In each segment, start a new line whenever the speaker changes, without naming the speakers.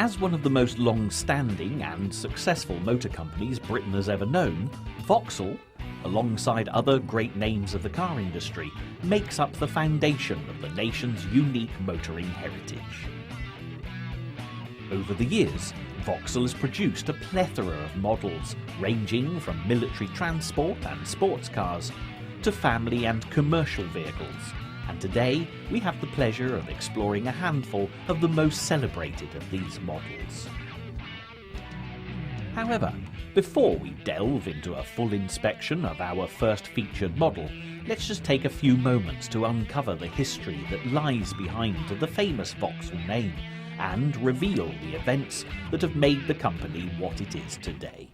As one of the most long-standing and successful motor companies Britain has ever known, Vauxhall, alongside other great names of the car industry, makes up the foundation of the nation's unique motoring heritage. Over the years, Vauxhall has produced a plethora of models, ranging from military transport and sports cars to family and commercial vehicles. And today we have the pleasure of exploring a handful of the most celebrated of these models. However, before we delve into a full inspection of our first featured model, let's just take a few moments to uncover the history that lies behind the famous Vauxhall name and reveal the events that have made the company what it is today.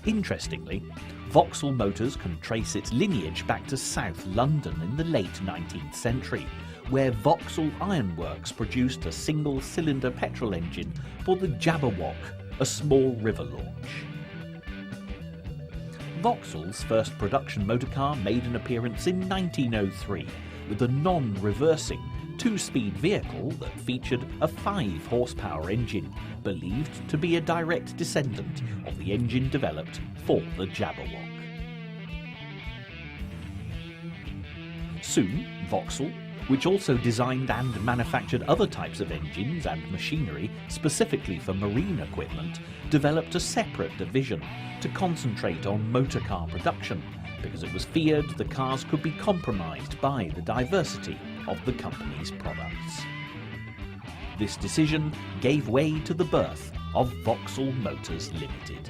Interestingly, Vauxhall Motors can trace its lineage back to South London in the late 19th century, where Vauxhall Ironworks produced a single-cylinder petrol engine for the Jabberwock, a small river launch. Vauxhall's first production motorcar made an appearance in 1903 with a non-reversing two-speed vehicle that featured a 5-horsepower engine, believed to be a direct descendant of the engine developed for the Jabberwock. Soon, Vauxhall, which also designed and manufactured other types of engines and machinery specifically for marine equipment, developed a separate division to concentrate on motorcar production, because it was feared the cars could be compromised by the diversity of the company's products. This decision gave way to the birth of Vauxhall Motors Limited.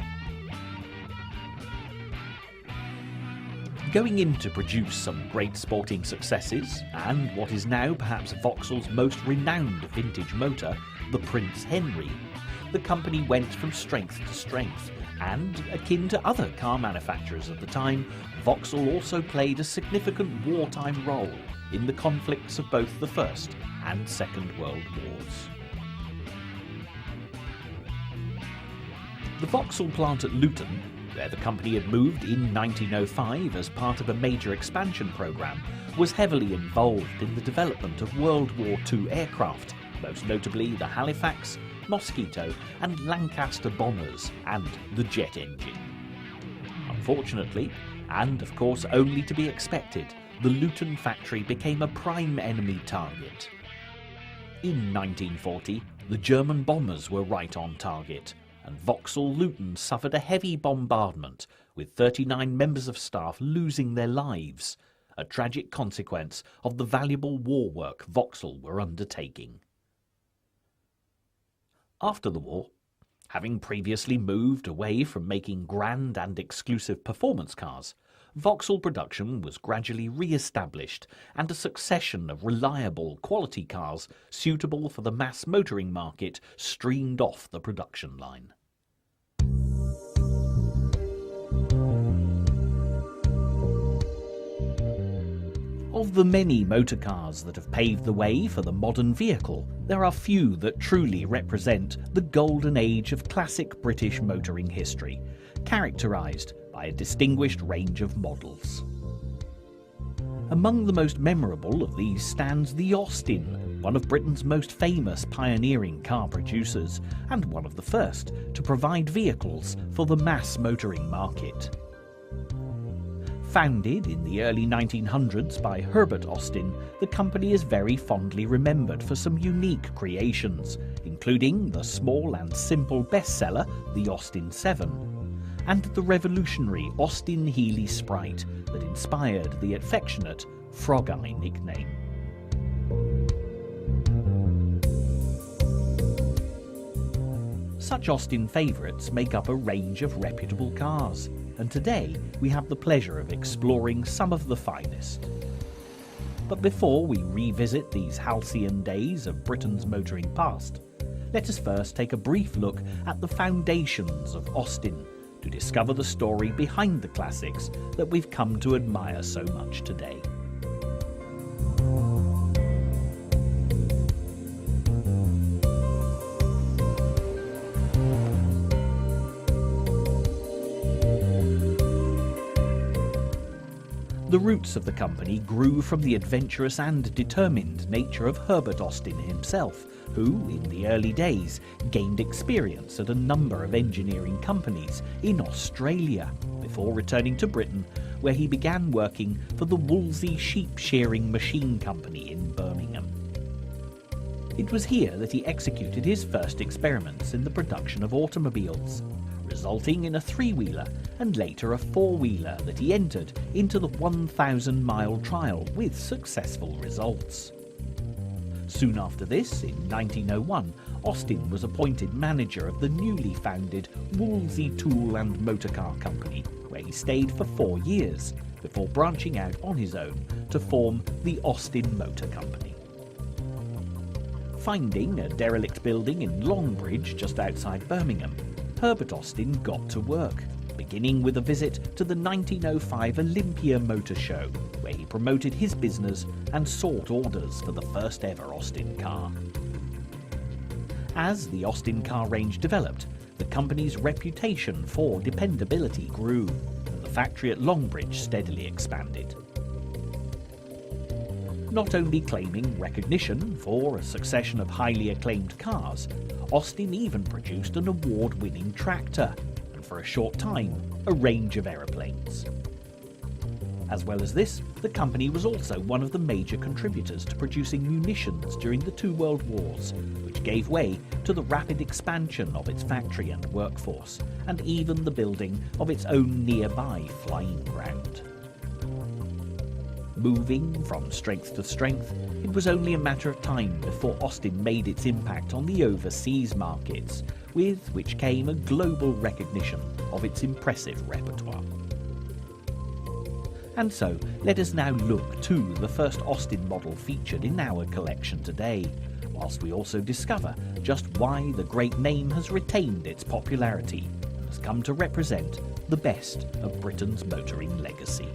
Going in to produce some great sporting successes, and what is now perhaps Vauxhall's most renowned vintage motor, the Prince Henry, the company went from strength to strength, and, akin to other car manufacturers of the time, Vauxhall also played a significant wartime role in the conflicts of both the First and Second World Wars. The Vauxhall plant at Luton, where the company had moved in 1905 as part of a major expansion programme, was heavily involved in the development of World War II aircraft, most notably the Halifax, Mosquito and Lancaster bombers and the jet engine. Unfortunately, and of course only to be expected, the Luton factory became a prime enemy target. In 1940, the German bombers were right on target, and Vauxhall Luton suffered a heavy bombardment, with 39 members of staff losing their lives, a tragic consequence of the valuable war work Vauxhall were undertaking. After the war, having previously moved away from making grand and exclusive performance cars, Vauxhall production was gradually re-established, and a succession of reliable quality cars suitable for the mass motoring market streamed off the production line. Of the many motor cars that have paved the way for the modern vehicle, there are few that truly represent the golden age of classic British motoring history, characterised by a distinguished range of models. Among the most memorable of these stands the Austin, one of Britain's most famous pioneering car producers, and one of the first to provide vehicles for the mass motoring market. Founded in the early 1900s by Herbert Austin, the company is very fondly remembered for some unique creations, including the small and simple bestseller, the Austin 7, and the revolutionary Austin Healey Sprite that inspired the affectionate Frog Eye nickname. Such Austin favourites make up a range of reputable cars, and today we have the pleasure of exploring some of the finest. But before we revisit these halcyon days of Britain's motoring past, let us first take a brief look at the foundations of Austin to discover the story behind the classics that we've come to admire so much today. The roots of the company grew from the adventurous and determined nature of Herbert Austin himself, who, in the early days, gained experience at a number of engineering companies in Australia, before returning to Britain, where he began working for the Wolseley Sheep Shearing Machine Company in Birmingham. It was here that he executed his first experiments in the production of automobiles, resulting in a three-wheeler and later a four-wheeler that he entered into the 1,000-mile trial with successful results. Soon after this, in 1901, Austin was appointed manager of the newly founded Wolseley Tool and Motorcar Company, where he stayed for 4 years, before branching out on his own to form the Austin Motor Company. Finding a derelict building in Longbridge just outside Birmingham, Herbert Austin got to work, beginning with a visit to the 1905 Olympia Motor Show, where he promoted his business and sought orders for the first ever Austin car. As the Austin car range developed, the company's reputation for dependability grew, and the factory at Longbridge steadily expanded. Not only claiming recognition for a succession of highly acclaimed cars, Austin even produced an award-winning tractor, and for a short time, a range of aeroplanes. As well as this, the company was also one of the major contributors to producing munitions during the two world wars, which gave way to the rapid expansion of its factory and workforce, and even the building of its own nearby flying ground. Moving from strength to strength, it was only a matter of time before Austin made its impact on the overseas markets, with which came a global recognition of its impressive repertoire. And so, let us now look to the first Austin model featured in our collection today, whilst we also discover just why the great name has retained its popularity and has come to represent the best of Britain's motoring legacy.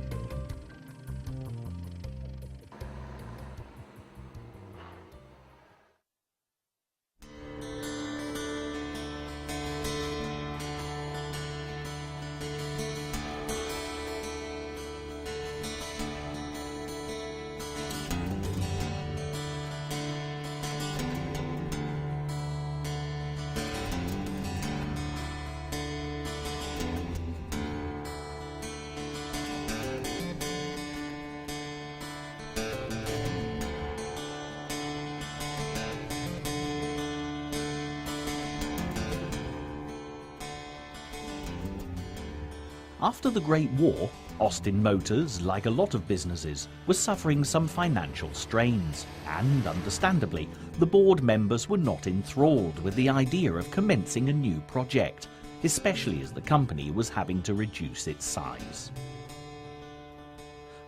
After the Great War, Austin Motors, like a lot of businesses, was suffering some financial strains, and understandably, the board members were not enthralled with the idea of commencing a new project, especially as the company was having to reduce its size.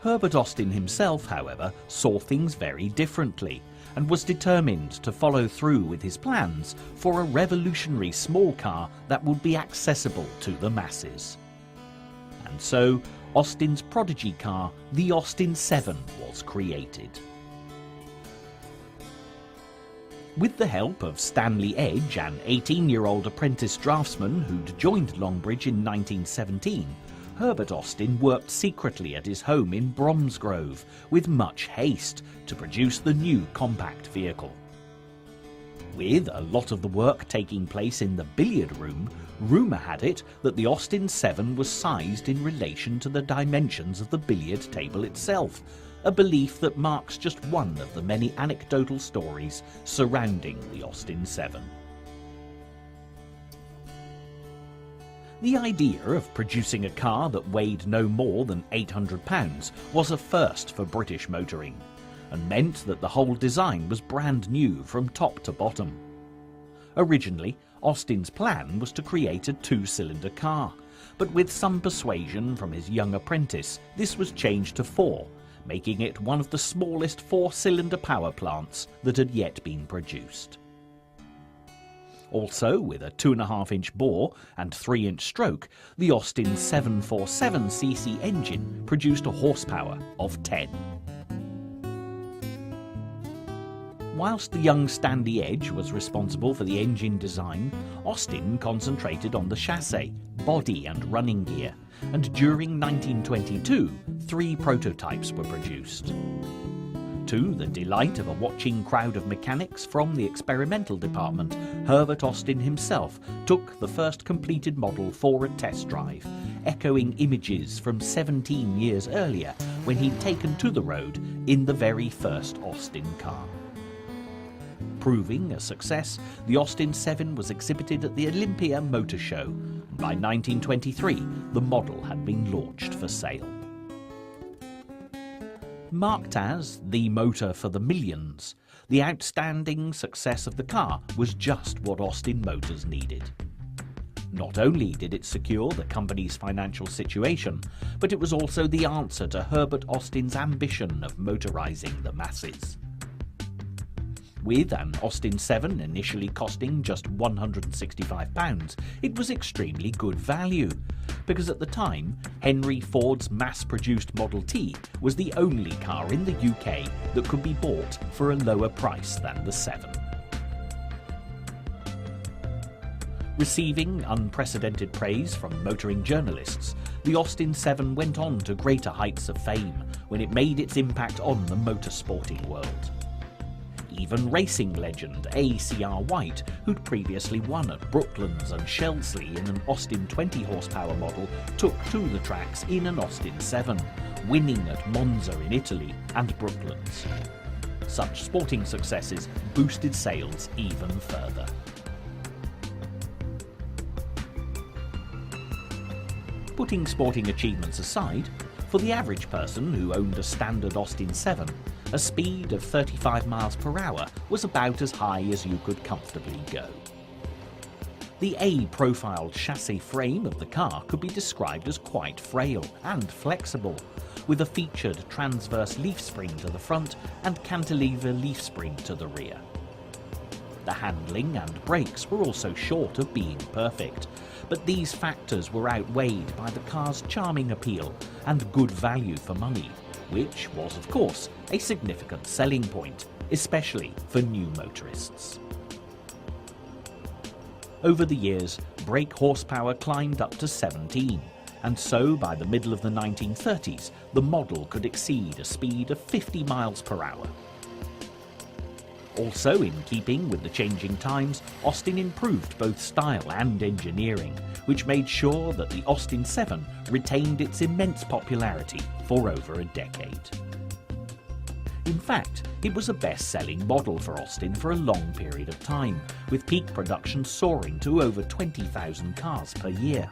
Herbert Austin himself, however, saw things very differently, and was determined to follow through with his plans for a revolutionary small car that would be accessible to the masses. And so, Austin's prodigy car, the Austin 7, was created. With the help of Stanley Edge, an 18-year-old apprentice draftsman who'd joined Longbridge in 1917, Herbert Austin worked secretly at his home in Bromsgrove with much haste to produce the new compact vehicle. With a lot of the work taking place in the billiard room, rumour had it that the Austin 7 was sized in relation to the dimensions of the billiard table itself, a belief that marks just one of the many anecdotal stories surrounding the Austin 7. The idea of producing a car that weighed no more than 800 pounds was a first for British motoring, and meant that the whole design was brand new from top to bottom. Originally, Austin's plan was to create a two-cylinder car, but with some persuasion from his young apprentice, this was changed to 4, making it one of the smallest 4-cylinder power plants that had yet been produced. Also, with a 2.5-inch bore and 3-inch stroke, the Austin 747cc engine produced a horsepower of 10. Whilst the young Standy Edge was responsible for the engine design, Austin concentrated on the chassis, body and running gear, and during 1922, 3 prototypes were produced. To the delight of a watching crowd of mechanics from the experimental department, Herbert Austin himself took the first completed model for a test drive, echoing images from 17 years earlier when he'd taken to the road in the very first Austin car. Proving a success, the Austin 7 was exhibited at the Olympia Motor Show, and by 1923 the model had been launched for sale. Marked as the motor for the millions, the outstanding success of the car was just what Austin Motors needed. Not only did it secure the company's financial situation, but it was also the answer to Herbert Austin's ambition of motorising the masses. With an Austin 7 initially costing just £165, it was extremely good value, because at the time, Henry Ford's mass-produced Model T was the only car in the UK that could be bought for a lower price than the 7. Receiving unprecedented praise from motoring journalists, the Austin 7 went on to greater heights of fame when it made its impact on the motorsporting world. Even racing legend A.C.R. White, who'd previously won at Brooklands and Shelsley in an Austin 20 horsepower model, took to the tracks in an Austin 7, winning at Monza in Italy and Brooklands. Such sporting successes boosted sales even further. Putting sporting achievements aside, for the average person who owned a standard Austin 7, a speed of 35 miles per hour was about as high as you could comfortably go. The A-profile chassis frame of the car could be described as quite frail and flexible, with a featured transverse leaf spring to the front and cantilever leaf spring to the rear. The handling and brakes were also short of being perfect, but these factors were outweighed by the car's charming appeal and good value for money, which was, of course, a significant selling point, especially for new motorists. Over the years, brake horsepower climbed up to 17, and so by the middle of the 1930s, the model could exceed a speed of 50 miles per hour. Also, in keeping with the changing times, Austin improved both style and engineering, which made sure that the Austin 7 retained its immense popularity for over a decade. In fact, it was a best-selling model for Austin for a long period of time, with peak production soaring to over 20,000 cars per year.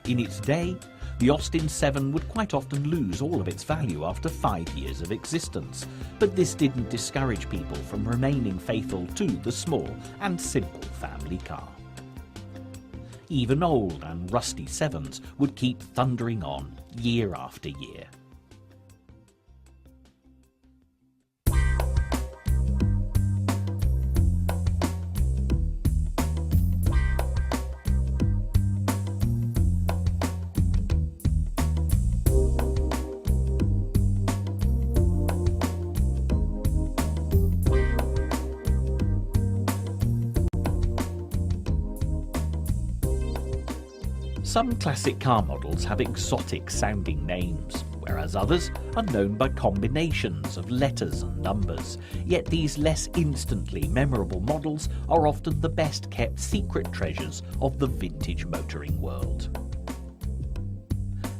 In its day, the Austin 7 would quite often lose all of its value after 5 years of existence, but this didn't discourage people from remaining faithful to the small and simple family car. Even old and rusty 7s would keep thundering on year after year. Some classic car models have exotic sounding names, whereas others are known by combinations of letters and numbers, yet these less instantly memorable models are often the best kept secret treasures of the vintage motoring world.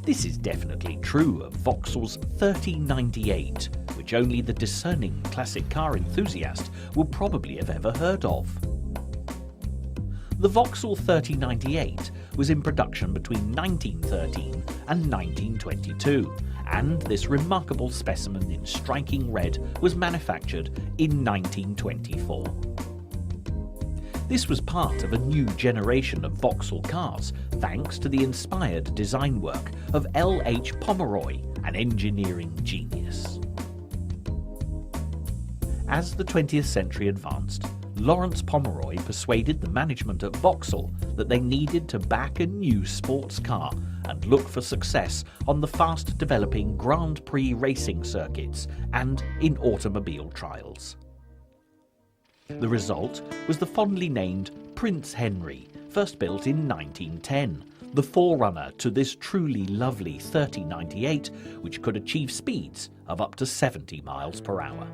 This is definitely true of Vauxhall's 3098, which only the discerning classic car enthusiast will probably have ever heard of. The Vauxhall 3098 was in production between 1913 and 1922, and this remarkable specimen in striking red was manufactured in 1924. This was part of a new generation of Vauxhall cars, thanks to the inspired design work of L.H. Pomeroy, an engineering genius. As the 20th century advanced, Lawrence Pomeroy persuaded the management at Vauxhall that they needed to back a new sports car and look for success on the fast-developing Grand Prix racing circuits and in automobile trials. The result was the fondly named Prince Henry, first built in 1910, the forerunner to this truly lovely 3098, which could achieve speeds of up to 70 miles per hour.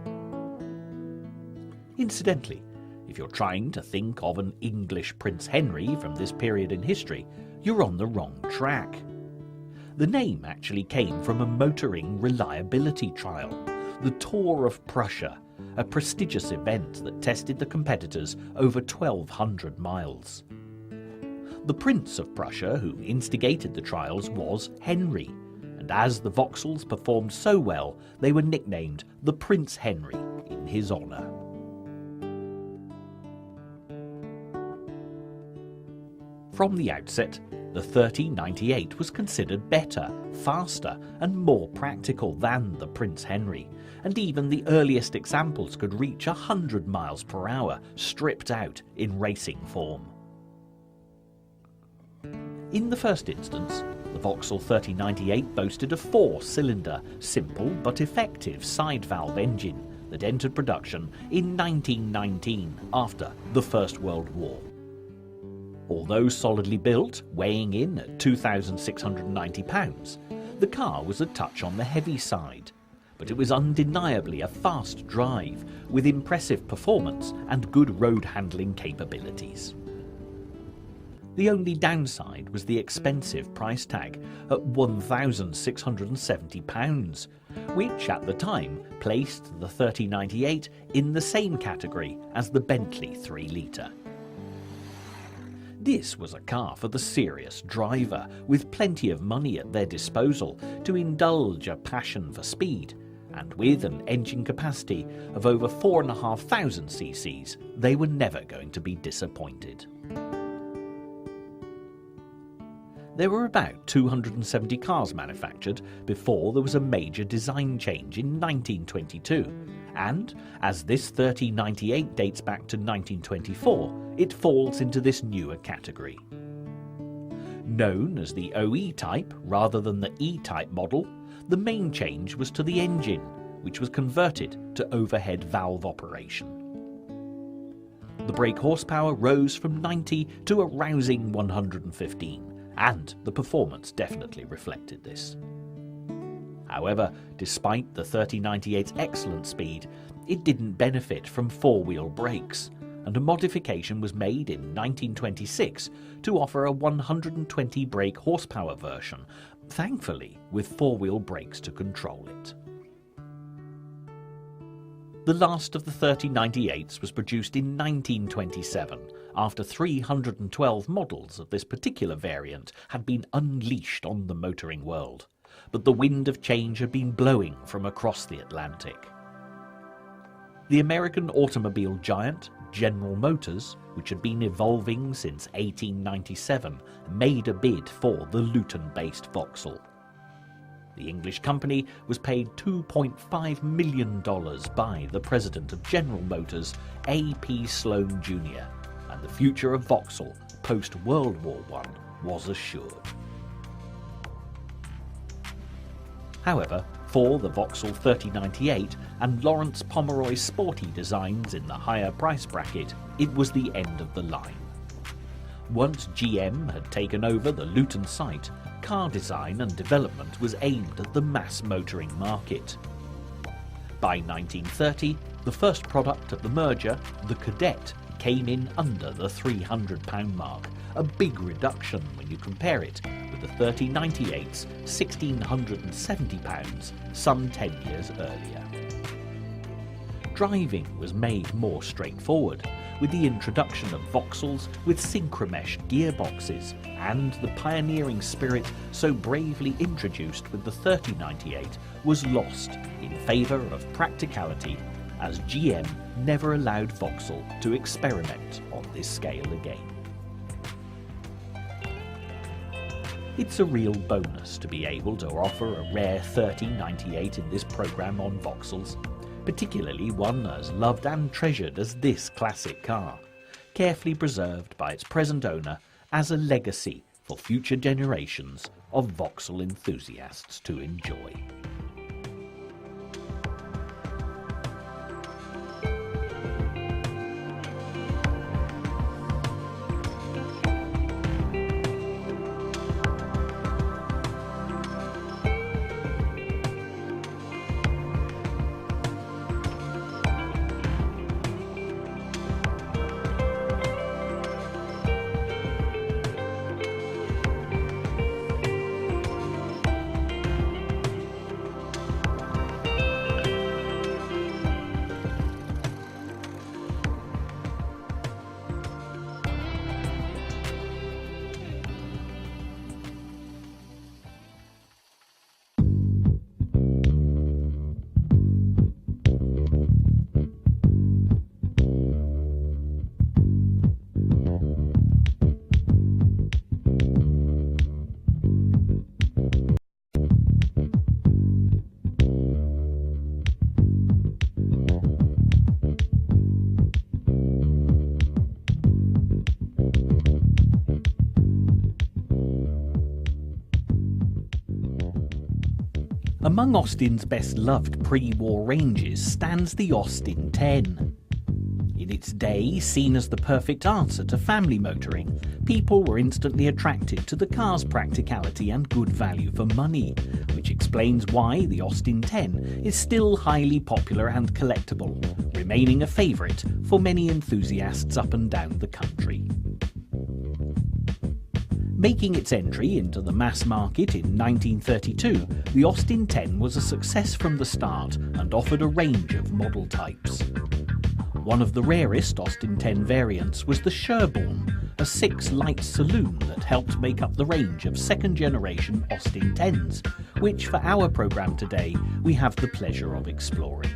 Incidentally, if you're trying to think of an English Prince Henry from this period in history, you're on the wrong track. The name actually came from a motoring reliability trial, the Tour of Prussia, a prestigious event that tested the competitors over 1,200 miles. The Prince of Prussia who instigated the trials was Henry, and as the Vauxhalls performed so well, they were nicknamed the Prince Henry in his honour. From the outset, the 3098 was considered better, faster and more practical than the Prince Henry, and even the earliest examples could reach 100 miles per hour, stripped out in racing form. In the first instance, the Vauxhall 3098 boasted a 4-cylinder, simple but effective side-valve engine that entered production in 1919 after the First World War. Although solidly built, weighing in at 2,690 pounds, the car was a touch on the heavy side, but it was undeniably a fast drive with impressive performance and good road handling capabilities. The only downside was the expensive price tag at £1,670, which at the time placed the 3098 in the same category as the Bentley 3-litre. This was a car for the serious driver, with plenty of money at their disposal to indulge a passion for speed, and with an engine capacity of over 4,500 cc's, they were never going to be disappointed. There were about 270 cars manufactured before there was a major design change in 1922, and as this 3098 dates back to 1924, it falls into this newer category. Known as the OE type rather than the E-type model, the main change was to the engine, which was converted to overhead valve operation. The brake horsepower rose from 90 to a rousing 115, and the performance definitely reflected this. However, despite the 3098's excellent speed, it didn't benefit from four-wheel brakes, and a modification was made in 1926 to offer a 120 brake horsepower version, thankfully with four-wheel brakes to control it. The last of the 3098s was produced in 1927, after 312 models of this particular variant had been unleashed on the motoring world, but the wind of change had been blowing from across the Atlantic. The American automobile giant, General Motors, which had been evolving since 1897, made a bid for the Luton-based Vauxhall. The English company was paid $2.5 million by the president of General Motors, A.P. Sloan Jr., and the future of Vauxhall post-World War I was assured. However, for the Vauxhall 3098 and Lawrence Pomeroy's sporty designs in the higher price bracket, it was the end of the line. Once GM had taken over the Luton site, car design and development was aimed at the mass motoring market. By 1930, the first product of the merger, the Cadet, came in under the £300 mark, a big reduction when you compare it with the 3098's £1,670 some 10 years earlier. Driving was made more straightforward, with the introduction of Vauxhalls with synchromesh gearboxes and the pioneering spirit so bravely introduced with the 3098 was lost in favour of practicality, as GM never allowed Vauxhall to experiment on this scale again. It's a real bonus to be able to offer a rare 3098 in this programme on Vauxhalls, particularly one as loved and treasured as this classic car, carefully preserved by its present owner as a legacy for future generations of Vauxhall enthusiasts to enjoy. Among Austin's best-loved pre-war ranges stands the Austin 10. In its day, seen as the perfect answer to family motoring, people were instantly attracted to the car's practicality and good value for money, which explains why the Austin 10 is still highly popular and collectible, remaining a favourite for many enthusiasts up and down the country. Making its entry into the mass market in 1932, the Austin 10 was a success from the start and offered a range of model types. One of the rarest Austin 10 variants was the Sherborne, a 6-light saloon that helped make up the range of second-generation Austin 10s, which for our programme today we have the pleasure of exploring.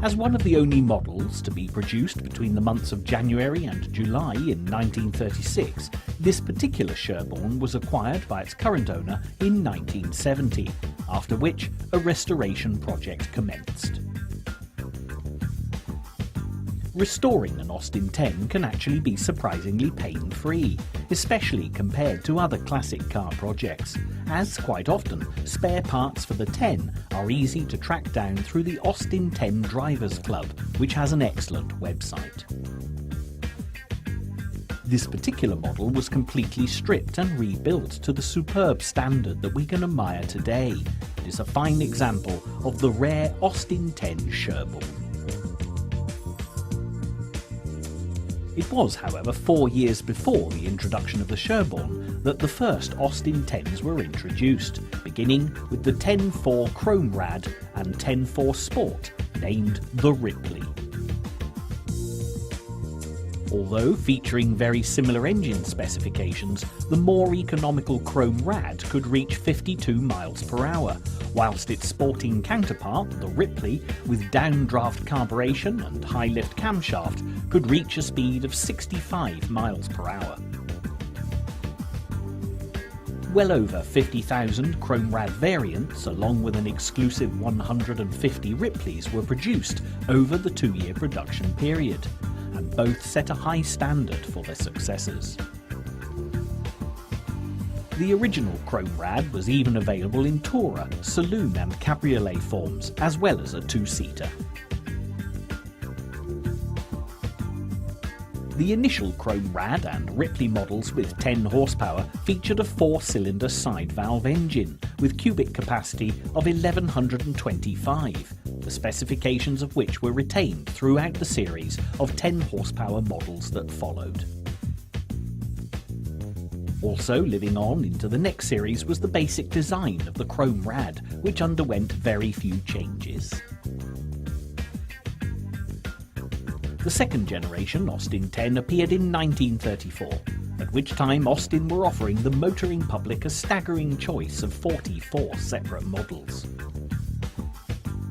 As one of the only models to be produced between the months of January and July in 1936, this particular Sherborne was acquired by its current owner in 1970, after which a restoration project commenced. Restoring an Austin 10 can actually be surprisingly pain-free, especially compared to other classic car projects, as quite often spare parts for the 10 are easy to track down through the Austin 10 Drivers Club, which has an excellent website. This particular model was completely stripped and rebuilt to the superb standard that we can admire today. It is a fine example of the rare Austin 10 Sherborne. It was, however, 4 years before the introduction of the Sherborne that the first Austin 10s were introduced, beginning with the 10-4 Chrome Rad and 10-4 Sport, named the Ripley. Although featuring very similar engine specifications, the more economical Chrome Rad could reach 52 miles per hour, whilst its sporting counterpart, the Ripley, with downdraft carburation and high-lift camshaft, could reach a speed of 65 miles per hour. Well over 50,000 Chrome Rad variants, along with an exclusive 150 Ripleys, were produced over the 2-year production period, and both set a high standard for their successors. The original Chrome Rad was even available in Tourer, saloon and cabriolet forms, as well as a 2-seater. The initial Chrome Rad and Ripley models with 10 horsepower featured a 4-cylinder side-valve engine with cubic capacity of 1125, the specifications of which were retained throughout the series of 10 horsepower models that followed. Also living on into the next series was the basic design of the Chrome Rad, which underwent very few changes. The second generation Austin 10 appeared in 1934, at which time Austin were offering the motoring public a staggering choice of 44 separate models.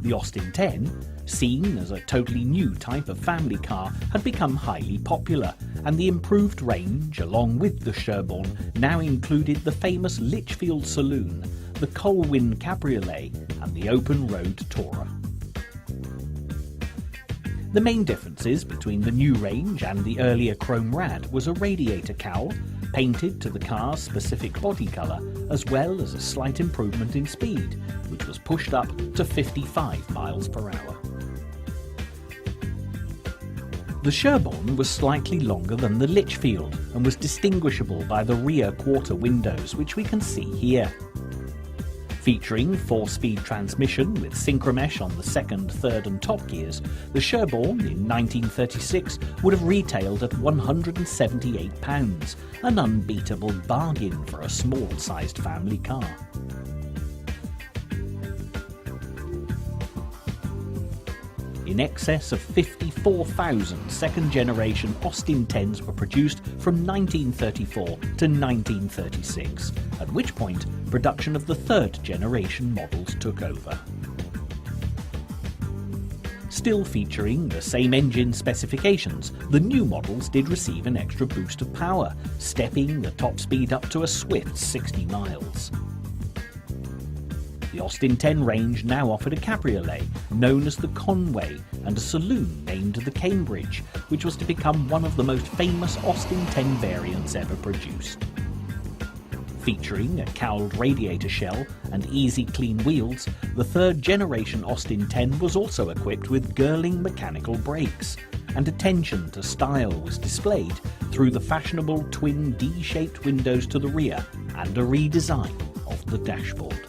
The Austin 10, seen as a totally new type of family car, had become highly popular, and the improved range, along with the Sherborne, now included the famous Lichfield Saloon, the Colwyn Cabriolet, and the open-road Tourer. The main differences between the new range and the earlier Chrome Rad was a radiator cowl, painted to the car's specific body colour, as well as a slight improvement in speed, which was pushed up to 55 miles per hour. The Sherborne was slightly longer than the Lichfield and was distinguishable by the rear quarter windows, which we can see here. Featuring 4-speed transmission with synchromesh on the second, third and top gears, the Sherborne in 1936 would have retailed at £178, an unbeatable bargain for a small-sized family car. In excess of 54,000 second-generation Austin 10s were produced from 1934 to 1936, at which point production of the third-generation models took over. Still featuring the same engine specifications, the new models did receive an extra boost of power, stepping the top speed up to a swift 60 miles. The Austin 10 range now offered a cabriolet known as the Conway and a saloon named the Cambridge, which was to become one of the most famous Austin 10 variants ever produced. Featuring a cowled radiator shell and easy clean wheels, the third generation Austin 10 was also equipped with Girling mechanical brakes, and attention to style was displayed through the fashionable twin D-shaped windows to the rear and a redesign of the dashboard.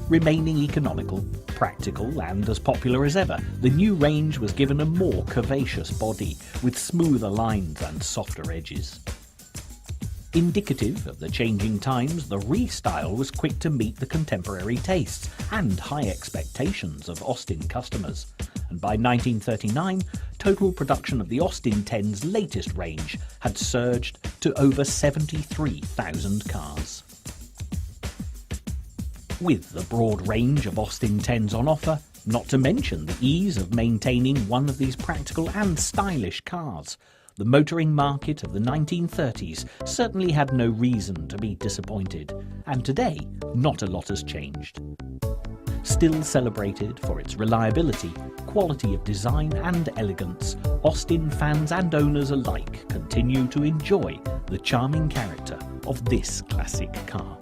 Remaining economical, practical and as popular as ever, the new range was given a more curvaceous body with smoother lines and softer edges. Indicative of the changing times, the re-style was quick to meet the contemporary tastes and high expectations of Austin customers, and by 1939, total production of the Austin 10's latest range had surged to over 73,000 cars. With the broad range of Austin 10s on offer, not to mention the ease of maintaining one of these practical and stylish cars, the motoring market of the 1930s certainly had no reason to be disappointed, and today not a lot has changed. Still celebrated for its reliability, quality of design and elegance, Austin fans and owners alike continue to enjoy the charming character of this classic car.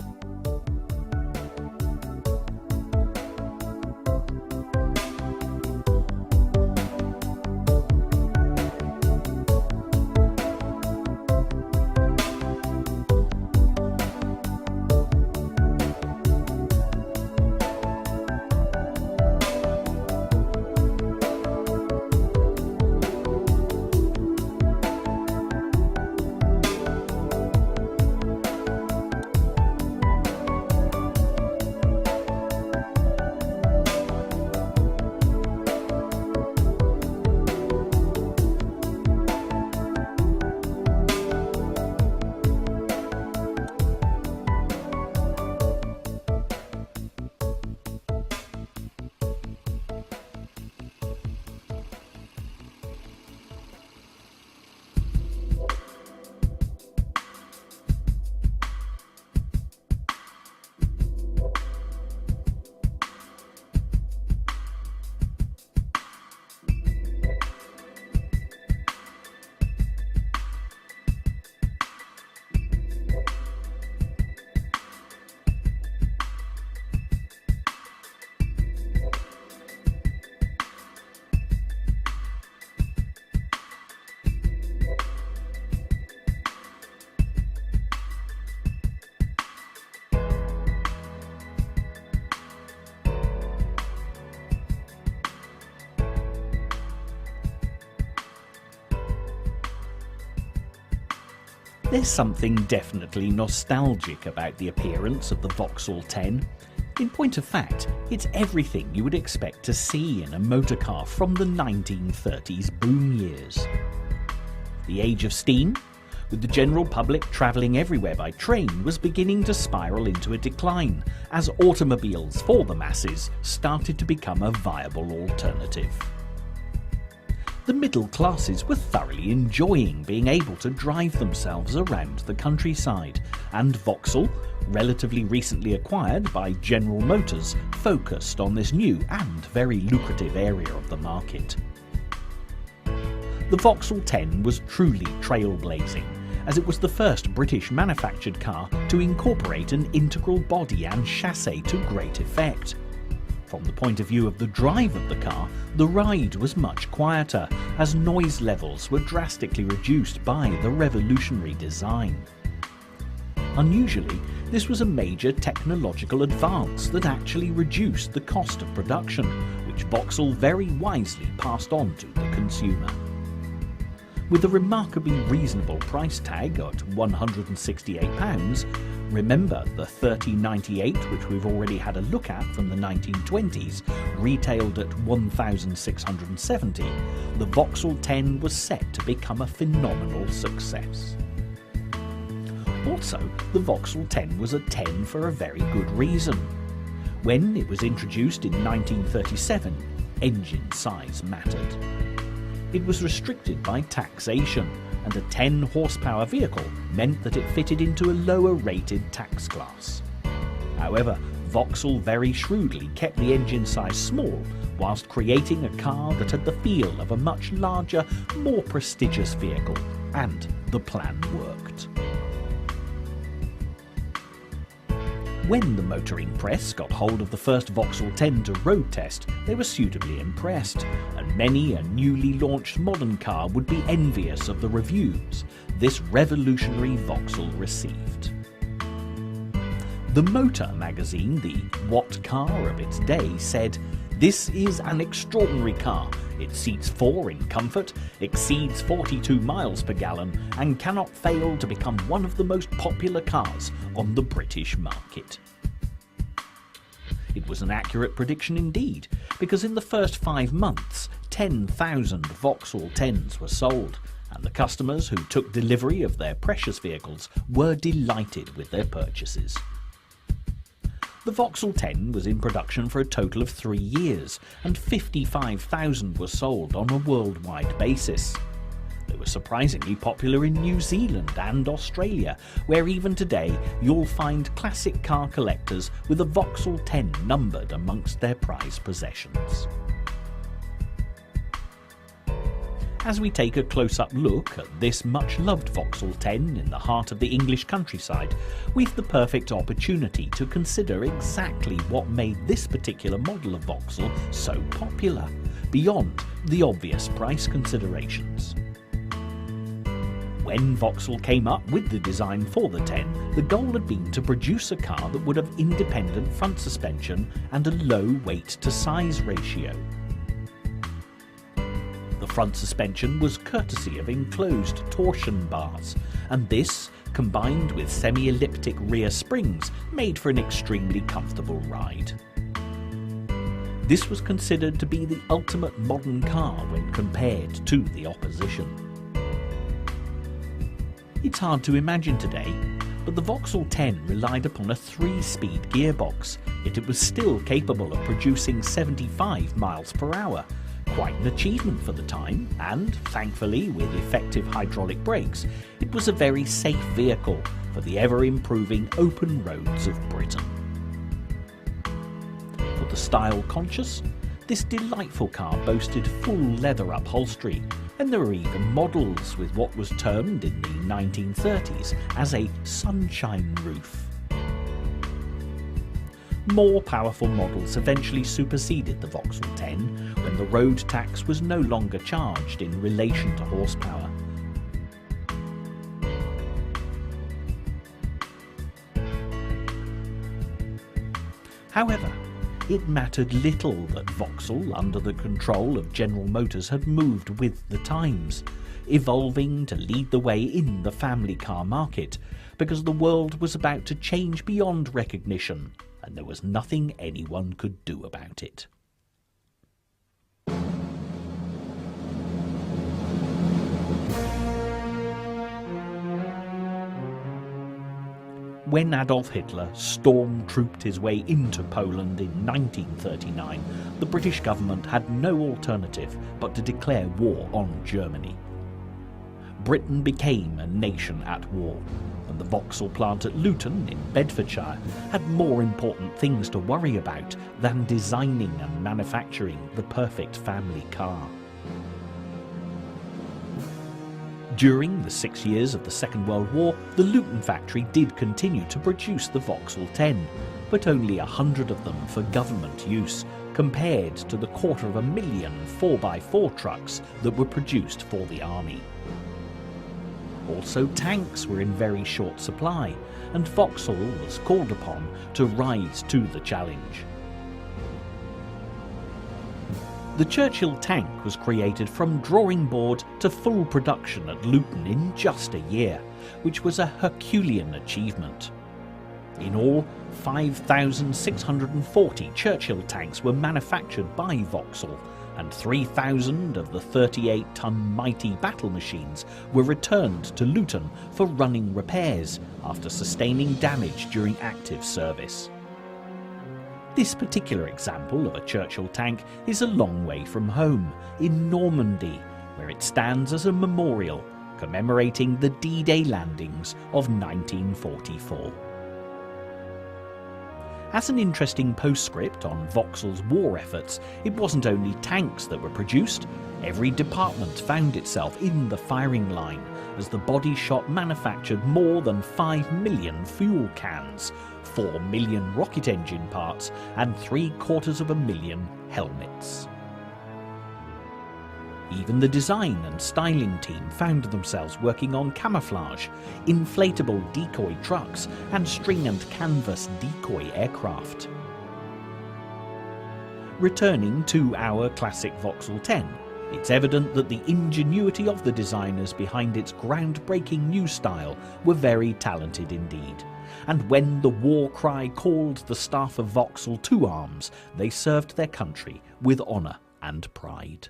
There's something definitely nostalgic about the appearance of the Vauxhall 10. In point of fact, it's everything you would expect to see in a motor car from the 1930s boom years. The age of steam, with the general public travelling everywhere by train, was beginning to spiral into a decline as automobiles for the masses started to become a viable alternative. The middle classes were thoroughly enjoying being able to drive themselves around the countryside, and Vauxhall, relatively recently acquired by General Motors, focused on this new and very lucrative area of the market. The Vauxhall 10 was truly trailblazing, as it was the first British manufactured car to incorporate an integral body and chassis to great effect. From the point of view of the drive of the car, the ride was much quieter, as noise levels were drastically reduced by the revolutionary design. Unusually, this was a major technological advance that actually reduced the cost of production, which Vauxhall very wisely passed on to the consumer. With a remarkably reasonable price tag at £168, remember the 3098, which we've already had a look at from the 1920s, retailed at £1,670, the Vauxhall 10 was set to become a phenomenal success. Also, the Vauxhall 10 was a 10 for a very good reason. When it was introduced in 1937, engine size mattered. It was restricted by taxation, and a 10 horsepower vehicle meant that it fitted into a lower rated tax class. However, Vauxhall very shrewdly kept the engine size small, whilst creating a car that had the feel of a much larger, more prestigious vehicle, and the plan worked. When the motoring press got hold of the first Vauxhall 10 to road test, they were suitably impressed, and many a newly launched modern car would be envious of the reviews this revolutionary Vauxhall received. The Motor magazine, the What car of its day, said, "This is an extraordinary car. It seats 4 in comfort, exceeds 42 miles per gallon, and cannot fail to become one of the most popular cars on the British market." It was an accurate prediction indeed, because in the first 5 months, 10,000 Vauxhall 10s were sold, and the customers who took delivery of their precious vehicles were delighted with their purchases. The Vauxhall 10 was in production for a total of 3 years, and 55,000 were sold on a worldwide basis. They were surprisingly popular in New Zealand and Australia, where even today you'll find classic car collectors with a Vauxhall 10 numbered amongst their prized possessions. As we take a close-up look at this much-loved Vauxhall 10 in the heart of the English countryside, we've the perfect opportunity to consider exactly what made this particular model of Vauxhall so popular, beyond the obvious price considerations. When Vauxhall came up with the design for the 10, the goal had been to produce a car that would have independent front suspension and a low weight-to-size ratio. The front suspension was courtesy of enclosed torsion bars, and this, combined with semi-elliptic rear springs, made for an extremely comfortable ride. This was considered to be the ultimate modern car when compared to the opposition. It's hard to imagine today, but the Vauxhall 10 relied upon a 3-speed gearbox, yet it was still capable of producing 75 miles per hour. Quite an achievement for the time, and thankfully with effective hydraulic brakes, it was a very safe vehicle for the ever-improving open roads of Britain. For the style-conscious, this delightful car boasted full leather upholstery, and there were even models with what was termed in the 1930s as a sunshine roof. More powerful models eventually superseded the Vauxhall 10 when the road tax was no longer charged in relation to horsepower. However, it mattered little that Vauxhall, under the control of General Motors, had moved with the times, evolving to lead the way in the family car market, because the world was about to change beyond recognition, and there was nothing anyone could do about it. When Adolf Hitler storm-trooped his way into Poland in 1939, the British government had no alternative but to declare war on Germany. Britain became a nation at war, and the Vauxhall plant at Luton in Bedfordshire had more important things to worry about than designing and manufacturing the perfect family car. During the 6 years of the Second World War, the Luton factory did continue to produce the Vauxhall 10, but only 100 of them for government use, compared to the 250,000 4x4 trucks that were produced for the army. Also, tanks were in very short supply, and Vauxhall was called upon to rise to the challenge. The Churchill tank was created from drawing board to full production at Luton in just a year, which was a Herculean achievement. In all, 5,640 Churchill tanks were manufactured by Vauxhall, and 3,000 of the 38-ton mighty battle machines were returned to Luton for running repairs after sustaining damage during active service. This particular example of a Churchill tank is a long way from home, in Normandy, where it stands as a memorial commemorating the D-Day landings of 1944. As an interesting postscript on Vauxhall's war efforts, it wasn't only tanks that were produced. Every department found itself in the firing line, as the body shop manufactured more than 5 million fuel cans, 4 million rocket engine parts, and 750,000 helmets. Even the design and styling team found themselves working on camouflage, inflatable decoy trucks, and string and canvas decoy aircraft. Returning to our classic Vauxhall 10, it's evident that the ingenuity of the designers behind its groundbreaking new style were very talented indeed. And when the war cry called the staff of Vauxhall to arms, they served their country with honour and pride.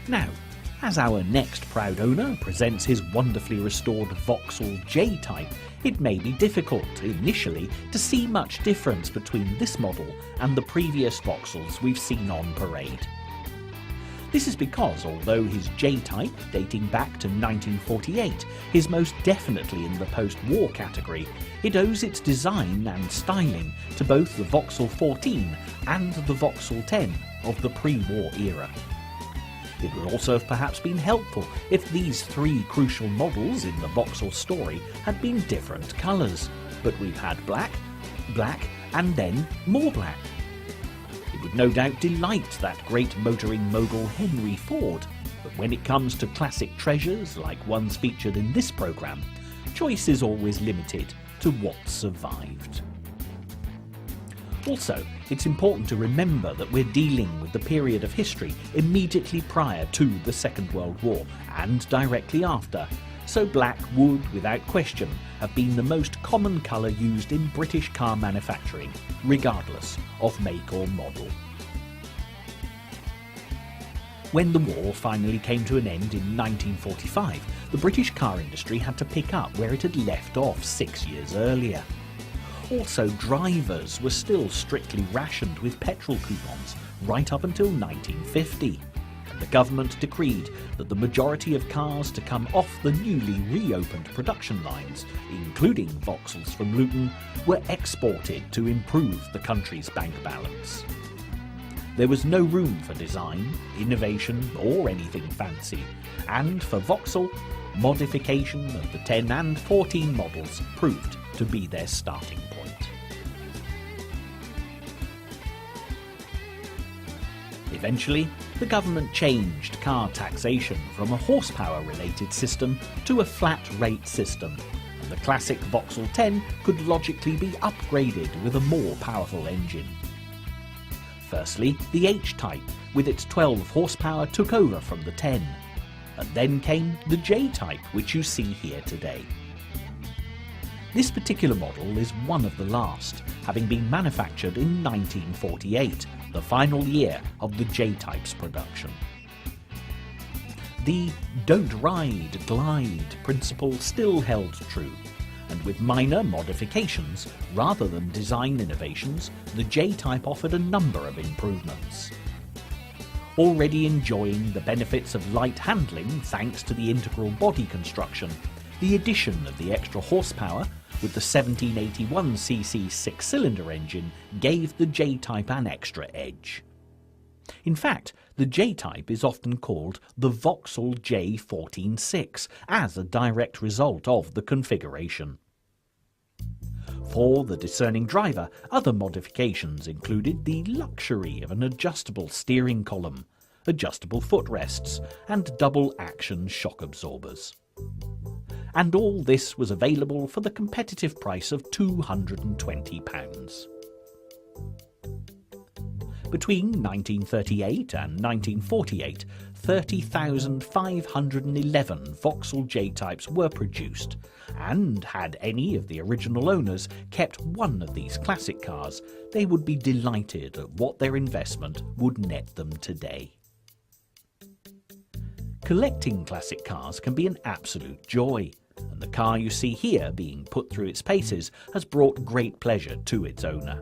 Now, as our next proud owner presents his wonderfully restored Vauxhall J-Type, it may be difficult, initially, to see much difference between this model and the previous Vauxhalls we've seen on parade. This is because, although his J-Type, dating back to 1948, is most definitely in the post-war category, it owes its design and styling to both the Vauxhall 14 and the Vauxhall 10 of the pre-war era. It would also have perhaps been helpful if these three crucial models in the Vauxhall story had been different colours, but we've had black, black, and then more black. It would no doubt delight that great motoring mogul Henry Ford, but when it comes to classic treasures like ones featured in this programme, choice is always limited to what survived. Also, it's important to remember that we're dealing with the period of history immediately prior to the Second World War and directly after, so black would, without question, have been the most common colour used in British car manufacturing, regardless of make or model. When the war finally came to an end in 1945, the British car industry had to pick up where it had left off 6 years earlier. Also, drivers were still strictly rationed with petrol coupons right up until 1950. And the government decreed that the majority of cars to come off the newly reopened production lines, including Vauxhalls from Luton, were exported to improve the country's bank balance. there was no room for design, innovation or anything fancy, and for Vauxhall, modification of the 10 and 14 models proved to be their starting point. Eventually, the government changed car taxation from a horsepower-related system to a flat-rate system, and the classic Vauxhall 10 could logically be upgraded with a more powerful engine. Firstly, the H-Type, with its 12 horsepower, took over from the 10, and then came the J-Type, which you see here today. This particular model is one of the last, having been manufactured in 1948, the final year of the J-Type's production. The don't ride, glide principle still held true, and with minor modifications rather than design innovations, the J-Type offered a number of improvements. Already enjoying the benefits of light handling thanks to the integral body construction, the addition of the extra horsepower with the 1781cc six-cylinder engine gave the J-Type an extra edge. In fact, the J-Type is often called the Vauxhall J146 as a direct result of the configuration. For the discerning driver, other modifications included the luxury of an adjustable steering column, adjustable footrests, and double-action shock absorbers. And all this was available for the competitive price of £220. Between 1938 and 1948, 30,511 Vauxhall J-Types were produced, and had any of the original owners kept one of these classic cars, they would be delighted at what their investment would net them today. Collecting classic cars can be an absolute joy, and the car you see here being put through its paces has brought great pleasure to its owner.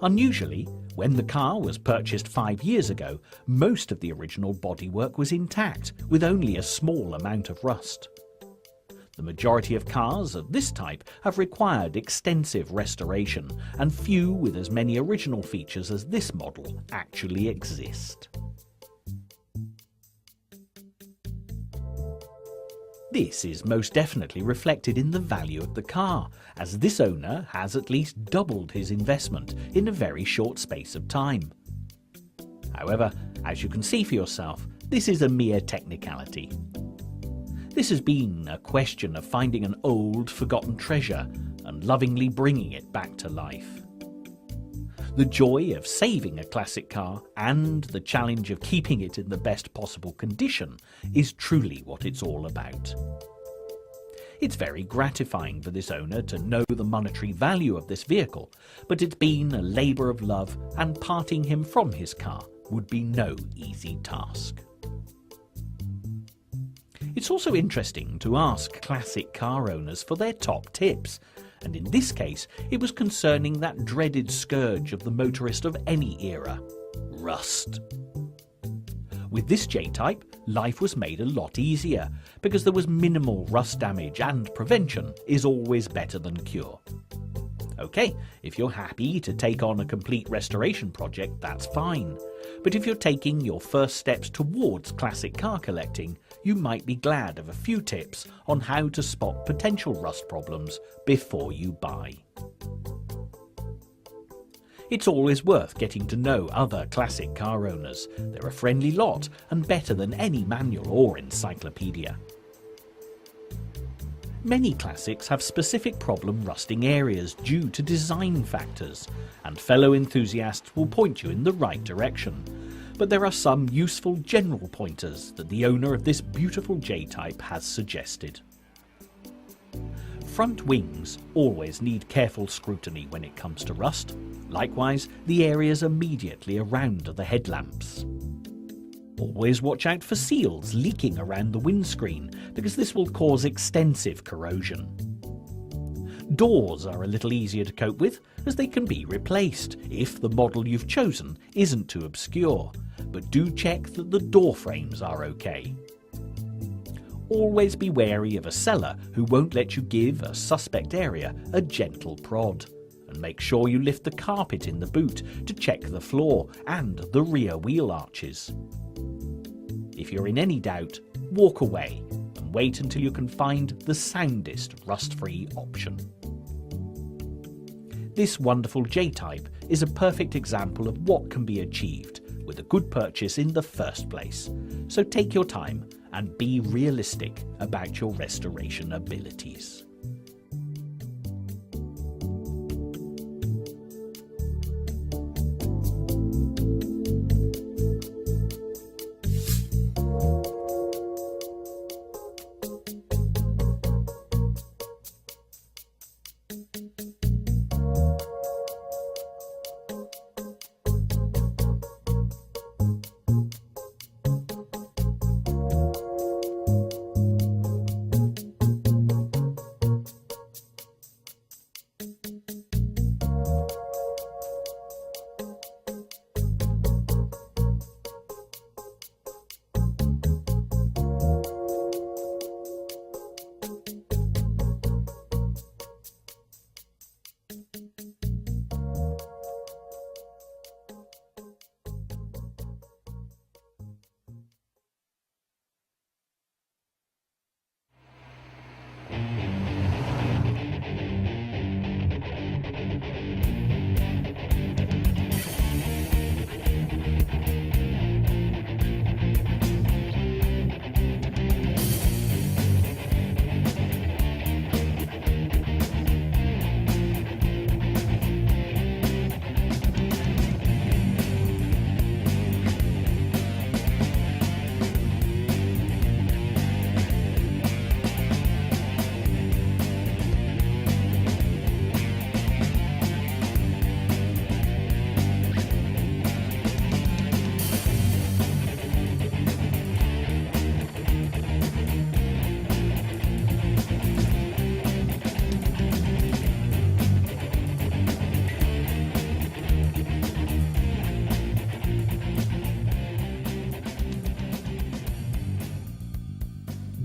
Unusually, when the car was purchased 5 years ago, most of the original bodywork was intact, with only a small amount of rust. The majority of cars of this type have required extensive restoration, and few with as many original features as this model actually exist. This is most definitely reflected in the value of the car, as this owner has at least doubled his investment in a very short space of time. However, as you can see for yourself, this is a mere technicality. This has been a question of finding an old, forgotten treasure and lovingly bringing it back to life. The joy of saving a classic car and the challenge of keeping it in the best possible condition is truly what it's all about. It's very gratifying for this owner to know the monetary value of this vehicle, but it's been a labour of love, and parting him from his car would be no easy task. It's also interesting to ask classic car owners for their top tips, and in this case it was concerning that dreaded scourge of the motorist of any era: rust. With this J-Type, life was made a lot easier, because there was minimal rust damage, and prevention is always better than cure. Okay, if you're happy to take on a complete restoration project, that's fine. But if you're taking your first steps towards classic car collecting, you might be glad of a few tips on how to spot potential rust problems before you buy. It's always worth getting to know other classic car owners. They're a friendly lot and better than any manual or encyclopedia. Many classics have specific problem rusting areas due to design factors, and fellow enthusiasts will point you in the right direction. But there are some useful general pointers that the owner of this beautiful J-Type has suggested. Front wings always need careful scrutiny when it comes to rust. Likewise, the areas immediately around the headlamps. Always watch out for seals leaking around the windscreen, because this will cause extensive corrosion. Doors are a little easier to cope with, as they can be replaced if the model you've chosen isn't too obscure, but do check that the door frames are okay. Always be wary of a seller who won't let you give a suspect area a gentle prod. and make sure you lift the carpet in the boot to check the floor and the rear wheel arches. If you're in any doubt, walk away and wait until you can find the soundest rust-free option. This wonderful J-Type is a perfect example of what can be achieved with a good purchase in the first place, so take your time and be realistic about your restoration abilities.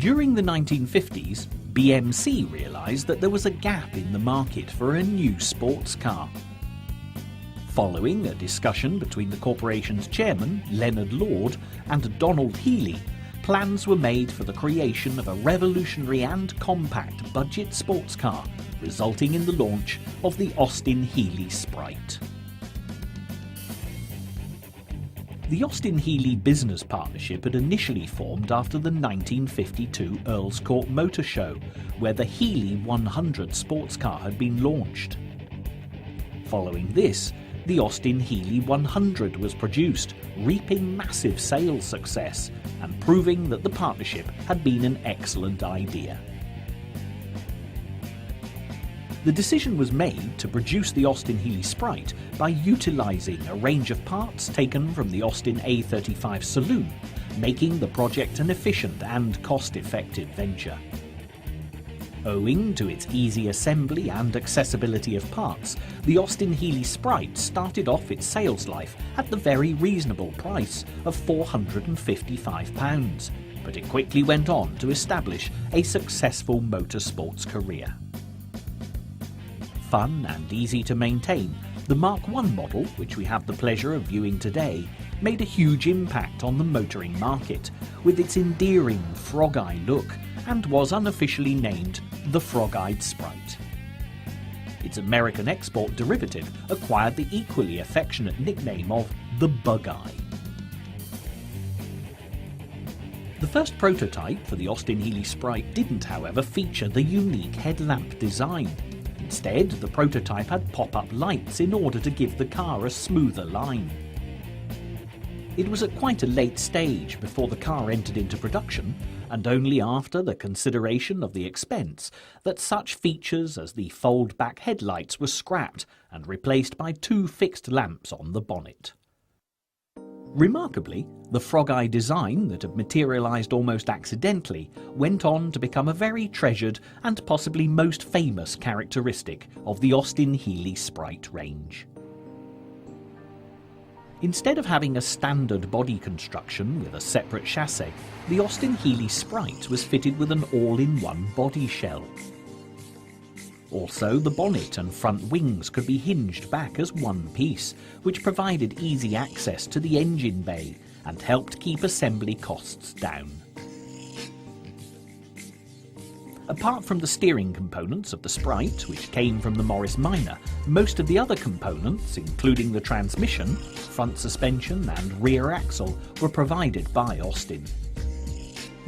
During the 1950s, BMC realised that there was a gap in the market for a new sports car. Following a discussion between the corporation's chairman, Leonard Lord, and Donald Healey, plans were made for the creation of a revolutionary and compact budget sports car, resulting in the launch of the Austin-Healey Sprite. The Austin-Healey business partnership had initially formed after the 1952 Earls Court Motor Show, where the Healey 100 sports car had been launched. Following this, the Austin-Healey 100 was produced, reaping massive sales success and proving that the partnership had been an excellent idea. The decision was made to produce the Austin-Healey Sprite by utilising a range of parts taken from the Austin A35 saloon, making the project an efficient and cost-effective venture. Owing to its easy assembly and accessibility of parts, the Austin-Healey Sprite started off its sales life at the very reasonable price of £455, but it quickly went on to establish a successful motorsports career. Fun and easy to maintain, the Mark I model, which we have the pleasure of viewing today, made a huge impact on the motoring market with its endearing frog-eye look and was unofficially named the Frog-Eyed Sprite. Its American export derivative acquired the equally affectionate nickname of the Bug-Eye. The first prototype for the Austin-Healey Sprite didn't, however, feature the unique headlamp design. Instead, the prototype had pop-up lights in order to give the car a smoother line. It was at quite a late stage before the car entered into production, and only after the consideration of the expense that such features as the fold-back headlights were scrapped and replaced by two fixed lamps on the bonnet. Remarkably, the frog-eye design that had materialised almost accidentally went on to become a very treasured and possibly most famous characteristic of the Austin-Healey Sprite range. Instead of having a standard body construction with a separate chassis, the Austin-Healey Sprite was fitted with an all-in-one body shell. Also, the bonnet and front wings could be hinged back as one piece, which provided easy access to the engine bay and helped keep assembly costs down. Apart from the steering components of the Sprite, which came from the Morris Minor, most of the other components, including the transmission, front suspension and rear axle, were provided by Austin.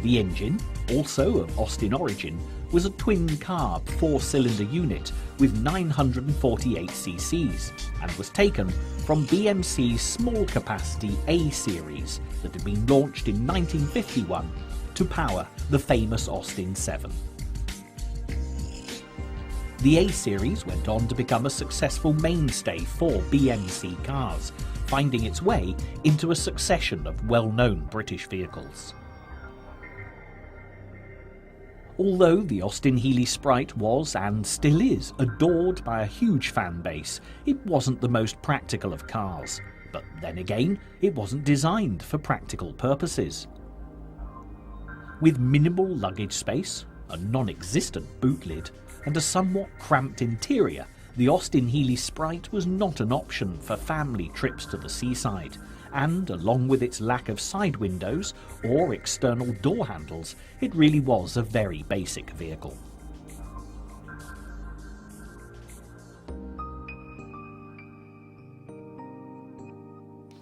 The engine, also of Austin origin, was a twin-carb 4-cylinder unit with 948 cc's and was taken from BMC's small-capacity A series that had been launched in 1951 to power the famous Austin 7. The A series went on to become a successful mainstay for BMC cars, finding its way into a succession of well-known British vehicles. Although the Austin Healey Sprite was, and still is, adored by a huge fan base, it wasn't the most practical of cars. But then again, it wasn't designed for practical purposes. With minimal luggage space, a non-existent boot lid, and a somewhat cramped interior, the Austin Healey Sprite was not an option for family trips to the seaside, and along with its lack of side windows or external door handles, it really was a very basic vehicle.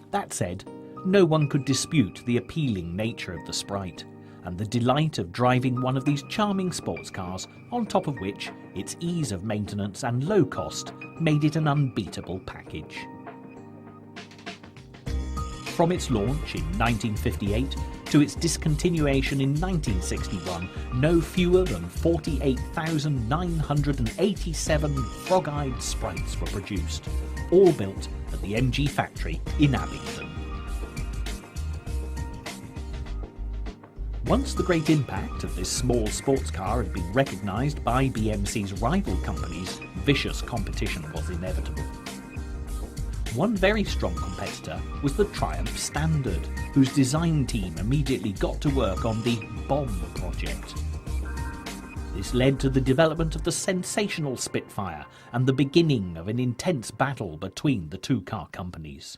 That said, no one could dispute the appealing nature of the Sprite, and the delight of driving one of these charming sports cars, on top of which its ease of maintenance and low cost made it an unbeatable package. From its launch in 1958 to its discontinuation in 1961, no fewer than 48,987 frog-eyed Sprites were produced, all built at the MG factory in Abingdon. Once the great impact of this small sports car had been recognised by BMC's rival companies, vicious competition was inevitable. One very strong competitor was the Triumph Standard, whose design team immediately got to work on the Bomb project. This led to the development of the sensational Spitfire and the beginning of an intense battle between the two car companies.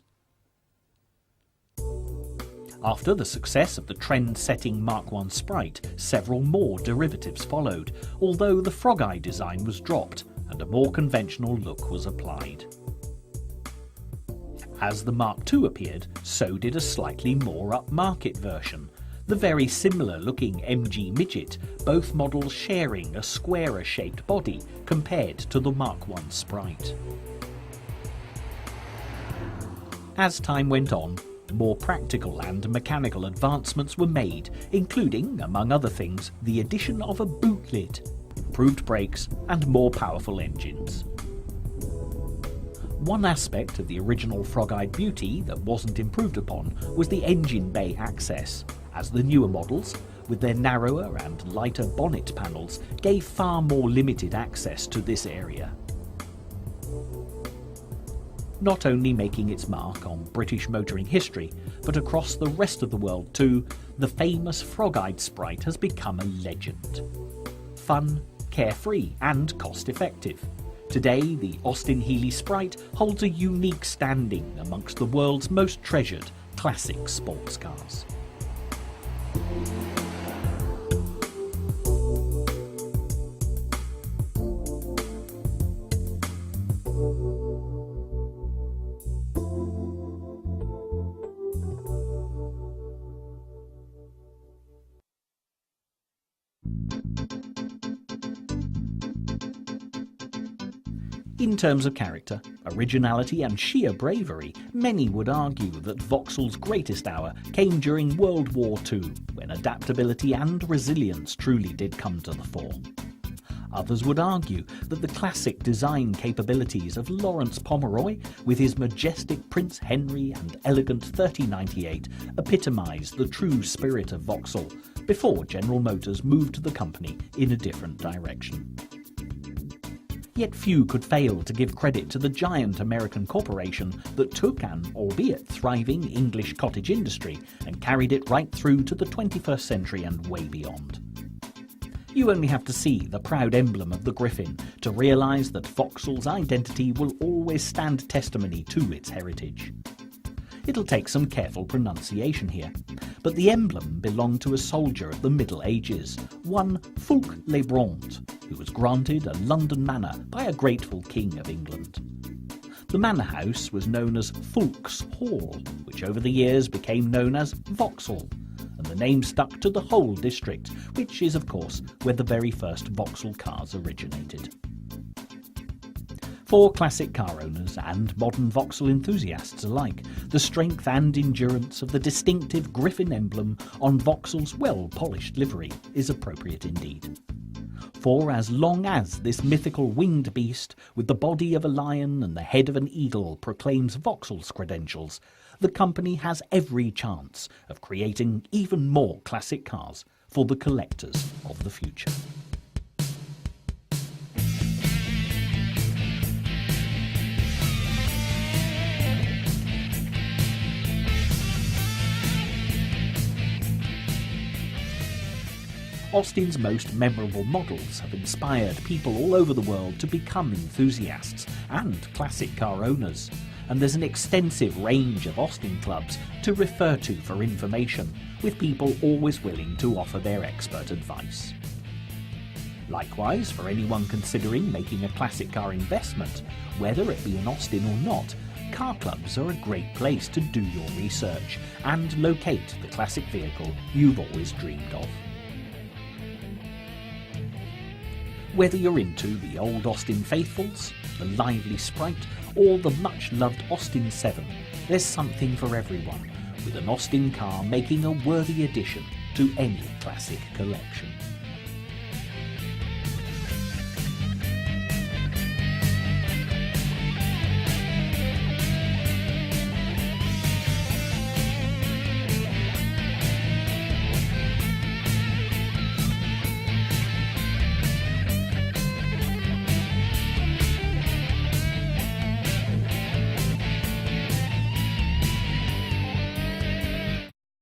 After the success of the trend-setting Mark I Sprite, several more derivatives followed, although the frog-eye design was dropped and a more conventional look was applied. As the Mark II appeared, so did a slightly more upmarket version, the very similar-looking MG Midget, both models sharing a squarer-shaped body compared to the Mark I Sprite. As time went on, more practical and mechanical advancements were made, including, among other things, the addition of a boot lid, improved brakes and more powerful engines. One aspect of the original frog-eyed beauty that wasn't improved upon was the engine bay access, as the newer models, with their narrower and lighter bonnet panels, gave far more limited access to this area. Not only making its mark on British motoring history, but across the rest of the world too, the famous frog-eyed Sprite has become a legend. Fun, carefree and cost-effective. Today, the Austin Healey Sprite holds a unique standing amongst the world's most treasured classic sports cars. In terms of character, originality and sheer bravery, many would argue that Vauxhall's greatest hour came during World War II, when adaptability and resilience truly did come to the fore. Others would argue that the classic design capabilities of Lawrence Pomeroy, with his majestic Prince Henry and elegant 3098, epitomise the true spirit of Vauxhall, before General Motors moved the company in a different direction. Yet few could fail to give credit to the giant American corporation that took an, albeit thriving, English cottage industry and carried it right through to the 21st century and way beyond. You only have to see the proud emblem of the Griffin to realise that Vauxhall's identity will always stand testimony to its heritage. It'll take some careful pronunciation here, but the emblem belonged to a soldier of the Middle Ages, one Fulk le Brant, who was granted a London manor by a grateful king of England. The manor house was known as Fulk's Hall, which over the years became known as Vauxhall, and the name stuck to the whole district, which is of course where the very first Vauxhall cars originated. For classic car owners and modern Vauxhall enthusiasts alike, the strength and endurance of the distinctive Griffin emblem on Vauxhall's well-polished livery is appropriate indeed. For as long as this mythical winged beast, with the body of a lion and the head of an eagle, proclaims Vauxhall's credentials, the company has every chance of creating even more classic cars for the collectors of the future. Austin's most memorable models have inspired people all over the world to become enthusiasts and classic car owners, and there's an extensive range of Austin clubs to refer to for information, with people always willing to offer their expert advice. Likewise, for anyone considering making a classic car investment, whether it be in Austin or not, car clubs are a great place to do your research and locate the classic vehicle you've always dreamed of. Whether you're into the old Austin faithfuls, the lively Sprite, or the much-loved Austin 7, there's something for everyone, with an Austin car making a worthy addition to any classic collection.